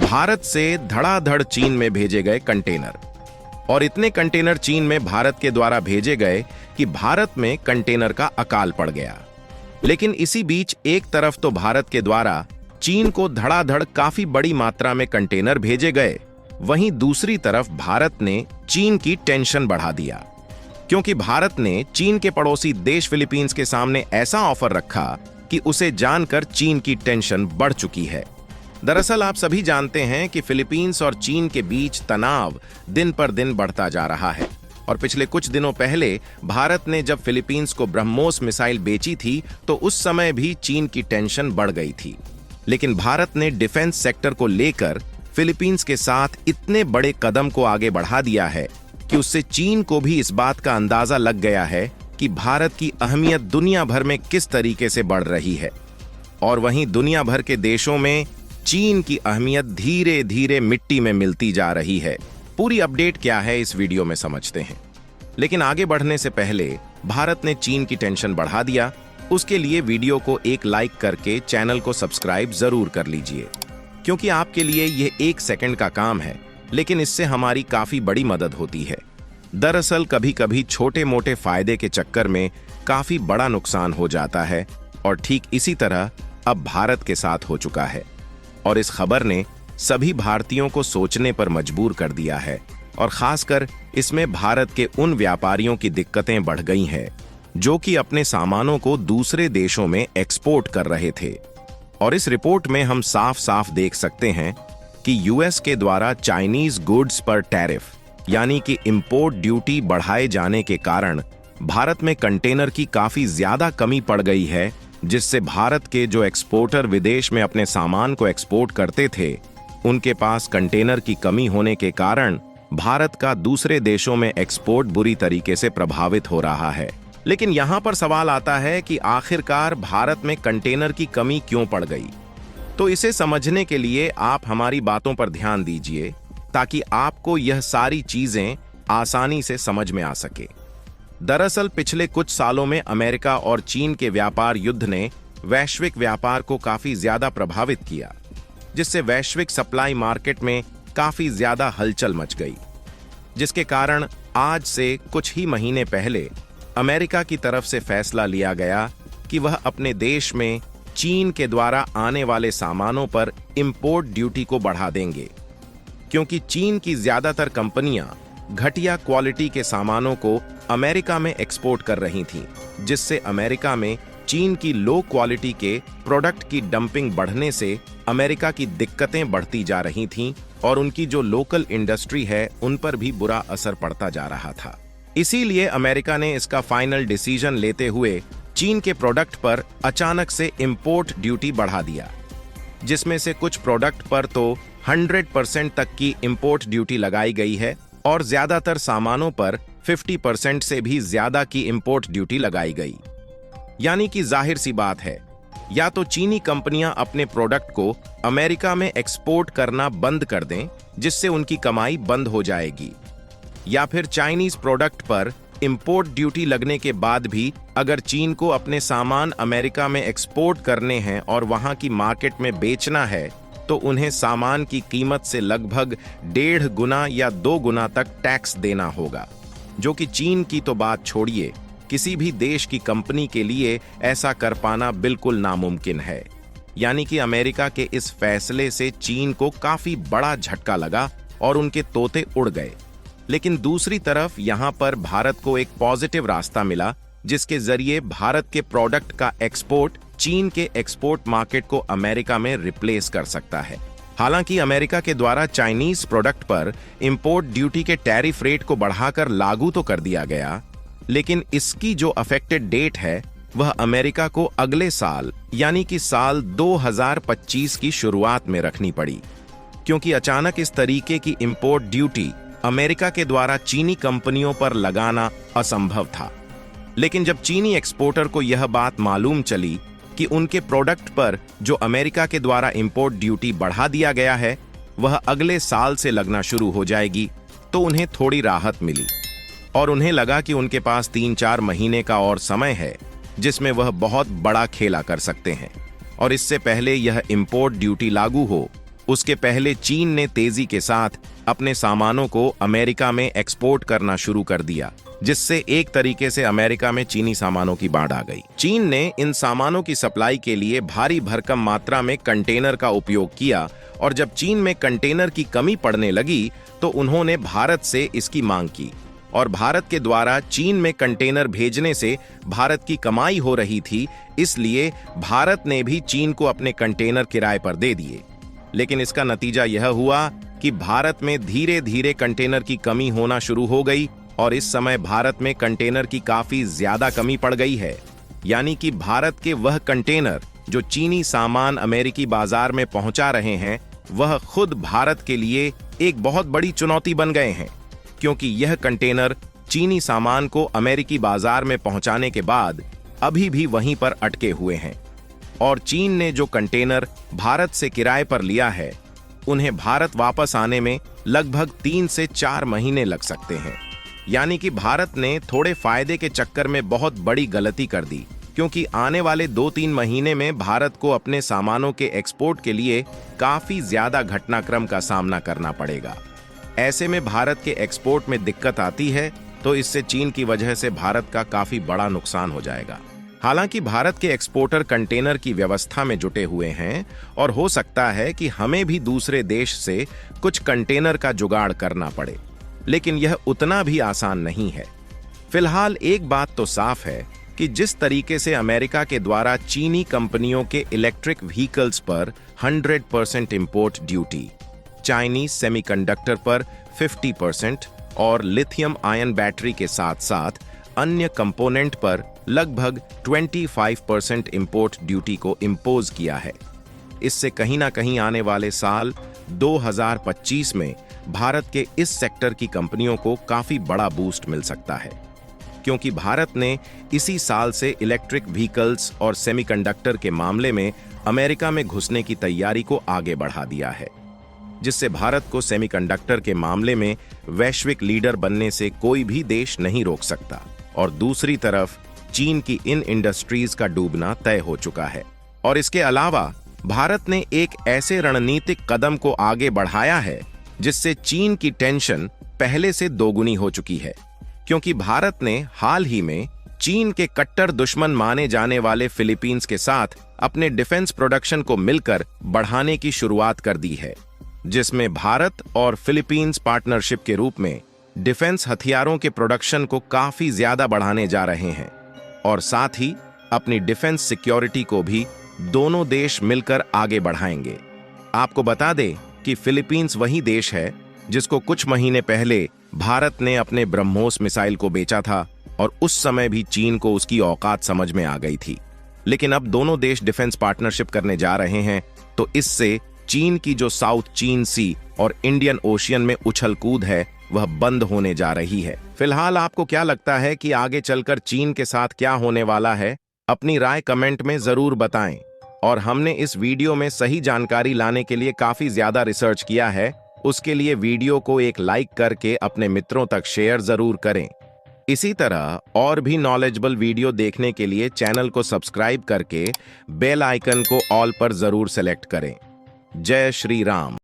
भारत से धड़ाधड़ चीन में भेजे गए कंटेनर। और इतने कंटेनर चीन में भारत के द्वारा भेजे गए कि भारत में कंटेनर का अकाल पड़ गया। लेकिन इसी बीच एक तरफ तो भारत के द्वारा चीन को धड़ाधड़ काफी बड़ी मात्रा में कंटेनर भेजे गए, वहीं दूसरी तरफ भारत ने चीन की टेंशन बढ़ा दिया, क्योंकि भारत ने चीन के पड़ोसी देश फिलीपींस के सामने ऐसा ऑफर रखा कि उसे जानकर चीन की टेंशन बढ़ चुकी है। दरअसल आप सभी जानते हैं कि फिलीपींस और चीन के बीच तनाव दिन पर दिन बढ़ता जा रहा है और पिछले कुछ दिनों पहले भारत ने जब फिलीपींस को ब्रह्मोस मिसाइल बेची थी तो उस समय भी चीन की टेंशन बढ़ गई थी। लेकिन भारत ने डिफेंस सेक्टर को लेकर फिलीपींस के साथ इतने बड़े कदम को आगे बढ़ा दिया है कि उससे चीन को भी इस बात का अंदाजा लग गया है कि भारत की अहमियत दुनिया भर में किस तरीके से बढ़ रही है। और वहीं दुनिया भर के देशों में चीन की अहमियत धीरे धीरे मिट्टी में मिलती जा रही है। पूरी अपडेट क्या है इस वीडियो में समझते हैं, लेकिन आगे बढ़ने से पहले भारत ने चीन की टेंशन बढ़ा दिया, उसके लिए वीडियो को एक लाइक करके चैनल को सब्सक्राइब जरूर कर लीजिए, क्योंकि आपके लिए यह 1 सेकंड का काम है, लेकिन इससे हमारी काफी बड़ी मदद होती है। दरअसल कभी कभी छोटे मोटे फायदे के चक्कर में काफी बड़ा नुकसान हो जाता है और ठीक इसी तरह अब भारत के साथ हो चुका है। और इस खबर ने सभी भारतीयों को सोचने पर मजबूर कर दिया है और खासकर इसमें भारत के उन व्यापारियों की दिक्कतें बढ़ गई हैं जो कि अपने सामानों को दूसरे देशों में एक्सपोर्ट कर रहे थे। और इस रिपोर्ट में हम साफ साफ देख सकते हैं कि यूएस के द्वारा चाइनीज गुड्स पर टैरिफ यानी कि इंपोर्ट ड्यूटी बढ़ाए जाने के कारण भारत में कंटेनर की काफी ज्यादा कमी पड़ गई है, जिससे भारत के जो एक्सपोर्टर विदेश में अपने सामान को एक्सपोर्ट करते थे उनके पास कंटेनर की कमी होने के कारण भारत का दूसरे देशों में एक्सपोर्ट बुरी तरीके से प्रभावित हो रहा है। लेकिन यहाँ पर सवाल आता है कि आखिरकार भारत में कंटेनर की कमी क्यों पड़ गई। तो इसे समझने के लिए आप हमारी बातों पर ध्यान दीजिए ताकि आपको यह सारी चीजें आसानी से समझ में आ सके। दरअसल पिछले कुछ सालों में अमेरिका और चीन के व्यापार युद्ध ने वैश्विक व्यापार को काफी ज्यादा प्रभावित किया, जिससे वैश्विक सप्लाई मार्केट में काफी ज्यादा हलचल मच गई, जिसके कारण आज से कुछ ही महीने पहले अमेरिका की तरफ से फैसला लिया गया कि वह अपने देश में चीन के द्वारा आने वाले सामानों पर इंपोर्ट ड्यूटी को बढ़ा देंगे, क्योंकि चीन की ज्यादातर कंपनियां घटिया क्वालिटी के सामानों को अमेरिका में एक्सपोर्ट कर रही थीं, जिससे अमेरिका में चीन की लो क्वालिटी के प्रोडक्ट की डंपिंग बढ़ने से अमेरिका की दिक्कतें बढ़ती जा रही थीं और उनकी जो लोकल इंडस्ट्री है उन पर भी बुरा असर पड़ता जा रहा था। इसीलिए अमेरिका ने इसका फाइनल डिसीजन लेते हुए चीन के प्रोडक्ट पर अचानक से इंपोर्ट ड्यूटी बढ़ा दिया, जिसमें से कुछ प्रोडक्ट पर तो 100% तक की इंपोर्ट ड्यूटी लगाई गई है और ज्यादातर सामानों पर 50% से भी ज्यादा की इंपोर्ट ड्यूटी लगाई गई। यानी कि जाहिर सी बात है, या तो चीनी कंपनियां अपने प्रोडक्ट को अमेरिका में एक्सपोर्ट करना बंद कर दें, जिससे उनकी कमाई बंद हो जाएगी, या फिर चाइनीज प्रोडक्ट पर इंपोर्ट ड्यूटी लगने के बाद भी अगर चीन को अपने सामान अमेरिका में एक्सपोर्ट करने हैं और वहां की मार्केट में बेचना है तो उन्हें सामान की कीमत से लगभग 1.5 गुना या 2 गुना तक टैक्स देना होगा, जो कि चीन की तो बात छोड़िए, किसी भी देश की कंपनी के लिए ऐसा कर पाना बिल्कुल नामुमकिन है। यानी कि अमेरिका के इस फैसले से चीन को काफी बड़ा झटका लगा और उनके तोते उड़ गए। लेकिन दूसरी तरफ यहाँ पर भारत को एक पॉजिटिव रास्ता मिला, जिसके जरिए भारत के प्रोडक्ट का एक्सपोर्ट चीन के एक्सपोर्ट मार्केट को अमेरिका में रिप्लेस कर सकता है। हालांकि अमेरिका के द्वारा चाइनीज प्रोडक्ट पर इंपोर्ट ड्यूटी के टैरिफ रेट को बढ़ाकर लागू तो कर दिया गया, लेकिन इसकी जो अफेक्टेड डेट है वह अमेरिका को अगले साल यानी कि साल 2025 की शुरुआत में रखनी पड़ी, क्योंकि अचानक इस तरीके की इंपोर्ट ड्यूटी अमेरिका के द्वारा चीनी कंपनियों पर लगाना असंभव था। लेकिन जब चीनी एक्सपोर्टर को यह बात मालूम चली कि उनके प्रोडक्ट पर जो अमेरिका के द्वारा इंपोर्ट ड्यूटी बढ़ा दिया गया है वह अगले साल से लगना शुरू हो जाएगी, तो उन्हें थोड़ी राहत मिली और उन्हें लगा कि उनके पास 3-4 महीने का और समय है जिसमें वह बहुत बड़ा खेला कर सकते हैं और इससे पहले यह इंपोर्ट ड्यूटी लागू हो उसके पहले चीन ने तेजी के साथ अपने सामानों को अमेरिका में एक्सपोर्ट करना शुरू कर दिया, जिससे एक तरीके से अमेरिका में चीनी सामानों की बाढ़ आ गई। चीन ने इन सामानों की सप्लाई के लिए भारी भरकम मात्रा में कंटेनर का उपयोग किया और जब चीन में कंटेनर की कमी पड़ने लगी तो उन्होंने भारत से इसकी मांग की और भारत के द्वारा चीन में कंटेनर भेजने से भारत की कमाई हो रही थी, इसलिए भारत ने भी चीन को अपने कंटेनर किराए पर दे दिए। लेकिन इसका नतीजा यह हुआ कि भारत में धीरे धीरे कंटेनर की कमी होना शुरू हो गई और इस समय भारत में कंटेनर की काफी ज्यादा कमी पड़ गई है। यानी कि भारत के वह कंटेनर जो चीनी सामान अमेरिकी बाजार में पहुंचा रहे हैं, वह खुद भारत के लिए एक बहुत बड़ी चुनौती बन गए हैं, क्योंकि यह कंटेनर चीनी सामान को अमेरिकी बाजार में पहुंचाने के बाद अभी भी वहीं पर अटके हुए हैं और चीन ने जो कंटेनर भारत से किराए पर लिया है, उन्हें भारत वापस आने में लगभग 3 से 4 महीने लग सकते हैं। यानी कि भारत ने थोड़े फायदे के चक्कर में बहुत बड़ी गलती कर दी, क्योंकि आने वाले 2-3 महीने में भारत को अपने सामानों के एक्सपोर्ट के लिए काफी ज्यादा घटनाक्रम का सामना करना पड़ेगा। ऐसे में भारत के एक्सपोर्ट में दिक्कत आती है तो इससे चीन की वजह से भारत का काफी बड़ा नुकसान हो जाएगा। हालांकि भारत के एक्सपोर्टर कंटेनर की व्यवस्था में जुटे हुए हैं और हो सकता है कि हमें भी दूसरे देश से कुछ कंटेनर का जुगाड़ करना पड़े, लेकिन यह उतना भी आसान नहीं है। फिलहाल एक बात तो साफ है कि जिस तरीके से अमेरिका के द्वारा चीनी कंपनियों के इलेक्ट्रिक व्हीकल्स पर 100% इंपोर्ट ड्यूटी, चाइनीज सेमीकंडक्टर पर 50% और लिथियम आयन बैटरी के साथ साथ अन्य कंपोनेंट पर लगभग 25% इंपोर्ट ड्यूटी को इंपोज किया है, इससे कहीं ना कहीं आने वाले साल 2025 में भारत के इस सेक्टर की कंपनियों को काफी बड़ा बूस्ट मिल सकता है, क्योंकि भारत ने इसी साल से इलेक्ट्रिक व्हीकल्स और सेमीकंडक्टर के मामले में अमेरिका में घुसने की तैयारी को आगे बढ़ा दिया है, जिससे भारत को सेमीकंडक्टर के मामले में वैश्विक लीडर बनने से कोई भी देश नहीं रोक सकता। और दूसरी तरफ चीन की इन इंडस्ट्रीज का डूबना तय हो चुका है। और इसके अलावा भारत ने एक ऐसे रणनीतिक कदम को आगे बढ़ाया है जिससे चीन की टेंशन पहले से दोगुनी हो चुकी है, क्योंकि भारत ने हाल ही में चीन के कट्टर दुश्मन माने जाने वाले फिलीपींस के साथ अपने डिफेंस प्रोडक्शन को मिलकर बढ़ाने की शुरुआत कर दी है, जिसमें भारत और फिलीपींस पार्टनरशिप के रूप में डिफेंस हथियारों के प्रोडक्शन को काफी ज्यादा बढ़ाने जा रहे हैं और साथ ही अपनी डिफेंस सिक्योरिटी को भी दोनों देश मिलकर आगे बढ़ाएंगे। आपको बता दें कि फिलीपींस वही देश है जिसको कुछ महीने पहले भारत ने अपने ब्रह्मोस मिसाइल को बेचा था और उस समय भी चीन को उसकी औकात समझ में आ गई थी। लेकिन अब दोनों देश डिफेंस पार्टनरशिप करने जा रहे हैं, तो इससे चीन की जो साउथ चीन सी और इंडियन ओशियन में उछल कूद है, वह बंद होने जा रही है। फिलहाल आपको क्या लगता है कि आगे चलकर चीन के साथ क्या होने वाला है? अपनी राय कमेंट में जरूर बताएं। और हमने इस वीडियो में सही जानकारी लाने के लिए काफी ज्यादा रिसर्च किया है, उसके लिए वीडियो को एक लाइक करके अपने मित्रों तक शेयर जरूर करें। इसी तरह और भी नॉलेजेबल वीडियो देखने के लिए चैनल को सब्सक्राइब करके बेल आइकन को ऑल पर जरूर सेलेक्ट करें। जय श्री राम।